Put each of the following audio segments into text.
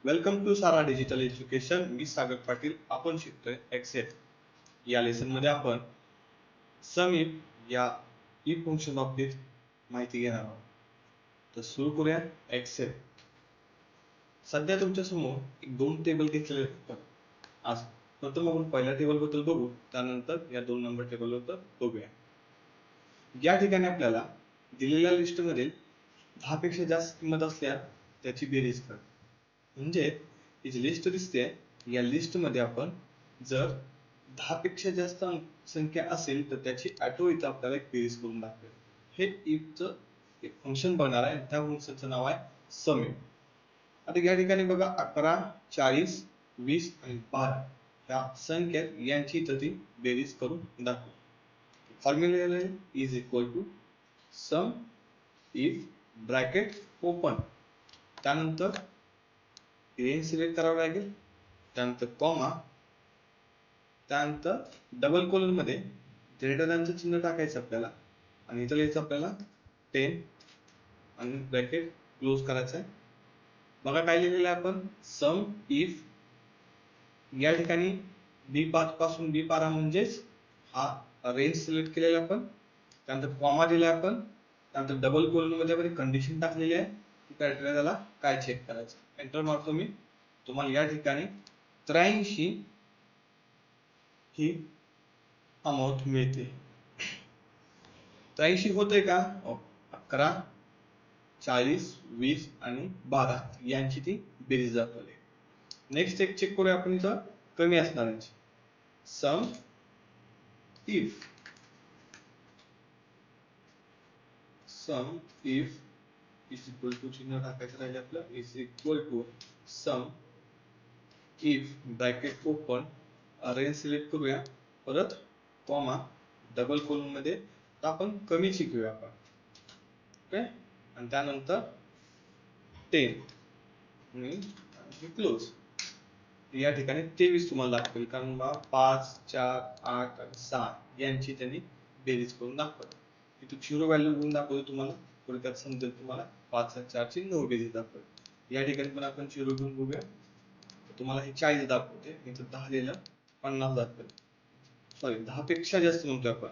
Welcome to Sara digital education. मी सागर पाटील. आपण शिकतोय एक्सेल. या लेसन मध्ये आपण सम इफ या इफ फंक्शन बाबतीत माहिती घेणार आहोत. तर सुरू करूया एक्सेल. सध्या तुमच्या समोर एक दोन टेबल घेतलेले आहेत. आज प्रथम आपण पहिल्या टेबल बद्दल बघू, त्यानंतर या 2 नंबर टेबल बद्दल बघूया. या ठिकाणी आपल्याला दिलेल्या लिस्ट मध्ये 10 पेक्षा जास्त किंमत असल्या त्याची बेरीज कर. म्हणजे ही जी लिस्ट दिसते या लिस्ट मध्ये आपण जर 10 पेक्षा जास्त संख्या असेल तर त्याची ऑटो इथं आपल्याला एक बेरीज करून दाखवेल. हे इफचं एक फंक्शन बनणार आहे. त्या फंक्शनचं नाव आहे सम इफ. आता या ठिकाणी बघा 11, 40, 20 आणि 12 या संख्या यांची इथं ती बेरीज करून दाखवू. Formula is equal to sum if bracket open, त्यानंतर रेंज सिलेक्ट करावं लागेल, त्यानंतर कॉमा, त्यानंतर डबल कोलन मध्ये ग्रेटर दॅनचं चिन्ह टाकायचं आपल्याला आणि इथं लिहायचं आपल्याला 10 आणि ब्रॅकेट क्लोज करायचं आहे. बघा काय लिहिलेलं आहे आपण, सम इफ या ठिकाणी B5 पासून B12 म्हणजेच हा रेंज सिलेक्ट केलेला आपण, त्यानंतर कॉमा दिला आपण, त्यानंतर डबल कोलन मध्ये आपण कंडिशन टाकलेली आहे. त्याला काय चेक करायचं. एंटर मारतो मी. तुम्हाला या ठिकाणी 83 ही अमाउंट मिळते. 83 होते का? 11, 40, 20 आणि 12 यांची ती बेरीज दाखवली. नेक्स्ट एक चेक करूया आपण इथं कमी असणाऱ्यांची. Sum if is equal to चिन्ह टाकायचं राहिले आपलं, is equal to sum if bracket open, range select करूया, परत कॉमा, डबल कोलन मध्ये आपण कमी शिकूया आपण. ओके, आणि त्यानंतर 10 आणि क्लोज. या ठिकाणी 23 तुम्हाला दाखवेल, कारण 5, 4, 8 आणि 6 यांची त्यांनी बेरीज करून दाखवली. इथे 0 व्हॅल्यू घेऊन दाखवतो तुम्हाला, थोडक्यात समजेल तुम्हाला. 5 आणि 4 ची 9 बेरीज दाखवली. या ठिकाणी पण आपण 0 घेऊन बघूया. तुम्हाला हे 40 दाखवते, इथं 10 लिहिलं 50 दाखवेल. सॉरी 10 पेक्षा जास्त म्हणतोय आपण,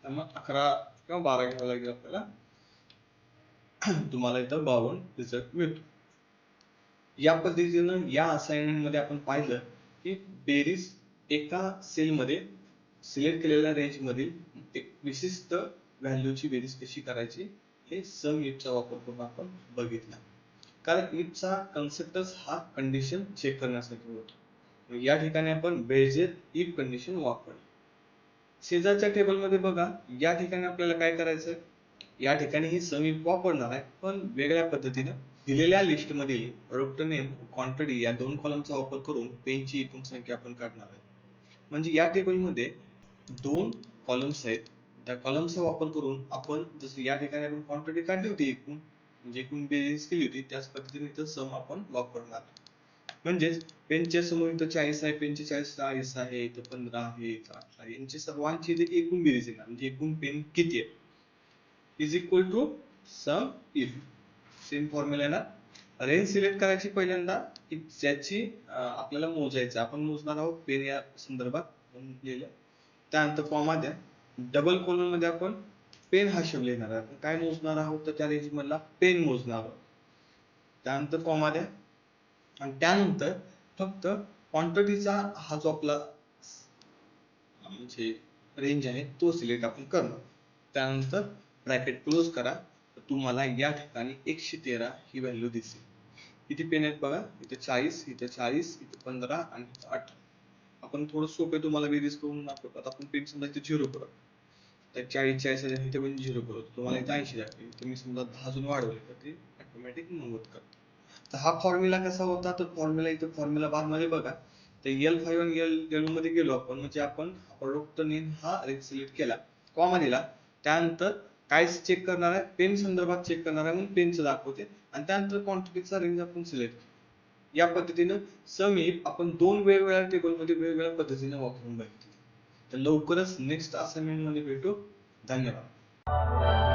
त्यामुळे 11 किंवा 12 घ्यावं लागेल आपल्याला. तुम्हाला इथं 52 रिझल्ट मिळतो. या पद्धतीनं या असाइनमेंट मध्ये आपण पाहिलं की बेरीज एका सेल मध्ये सिलेक्ट केलेल्या रेंज मधील एक विशिष्ट व्हॅल्यूची बेरीज कशी करायची हे सम इफचा वापर करून आपण बघितलं. कारण इफचा कन्सेप्टच हा कंडिशन चेक करण्यासाठी होतो. या ठिकाणी आपण बेरीज इफ कंडिशन वापरली. शेजारच्या टेबल मध्ये बघा, या ठिकाणी आपल्याला काय करायचं, या ठिकाणी ही सम इफ वापरणार आहे पण वेगळ्या पद्धतीने. दिलेल्या लिस्ट मधील प्रोडक्ट नेम, क्वांटिटी या दोन कॉलमचा वापर करून पेनची एकूण संख्या आपण काढणार आहे. म्हणजे या टेबल मध्ये दोन कॉलम्स आहेत, त्या कॉलमचा वापर करून आपण जसं या ठिकाणी आपण क्वांटिटी काढली होती एकूण, म्हणजे एकूण बेरीज केली होती, त्याच पद्धतीने इथं सम आपण वापरणार. म्हणजेच पेनच्या समोर इथं 40 आहे, पेनचे 40 आहे, इथं 15 आहे, इथं 8 आहे, यांची सर्वांची एकूण बेरीज येणार. म्हणजे एकूण पेन किती आहे is equal to sum if. Same formula येणार. रेंज सिलेक्ट करायची पहिल्यांदा की ज्याची आपल्याला मोजायचं, आपण मोजणार आहोत पेन या संदर्भात लिहिलं. त्यानंतर कॉमा द्या, डबल कोलन मध्ये आपण पेन हा शब्द लिहिणार आहे. आपण काय मोजणार आहोत तर त्या रेंज मधला पेन मोजणार आहोत. त्यानंतर कॉमा द्या आणि त्यानंतर फक्त क्वांटिटीचा हा जो आपला म्हणजे रेंज आहे तो सिलेक्ट आपण करणार. त्यानंतर ब्रॅकेट क्लोज करा. तुम्हाला या ठिकाणी 113 ही व्हॅल्यू दिसेल. किती पेन आहेत बघा, इथे 40, इथे 40, इथे 15 आणि 8. आपण थोडं सोपे तुम्हाला बेरीज करून दाखवतात. आपण पेन समजा इथे 0 करू, तर 40 इथे पण 0 करू, तुम्हाला इथे 80 दाखवेल. तुम्ही समजा 10 अजून वाढवले तर ते ऑटोमॅटिक 90 करतो. तर हा फॉर्म्युला कसा होता, तर फॉर्म्युला इथे फॉर्म्युला बार मध्ये बघा, तर L5 आणि L मध्ये गेलो आपण, म्हणजे आपण प्रोडक्ट नेम हा सिलेक्ट केला, कॉमा दिला, त्यानंतर काय चेक करणार आहे, पेन संदर्भात चेक करणार आहे म्हणून पेनचं दाखवते, आणि त्यानंतर क्वांटिटीचा रेंज आपण सिलेक्ट. या पद्धतीनं सम इफ आपण दोन वेगवेगळ्या टेबल मध्ये वेगवेगळ्या पद्धतीने वापरून बघितले. तर लवकरच नेक्स्ट असाइनमेंट मध्ये भेटू. धन्यवाद.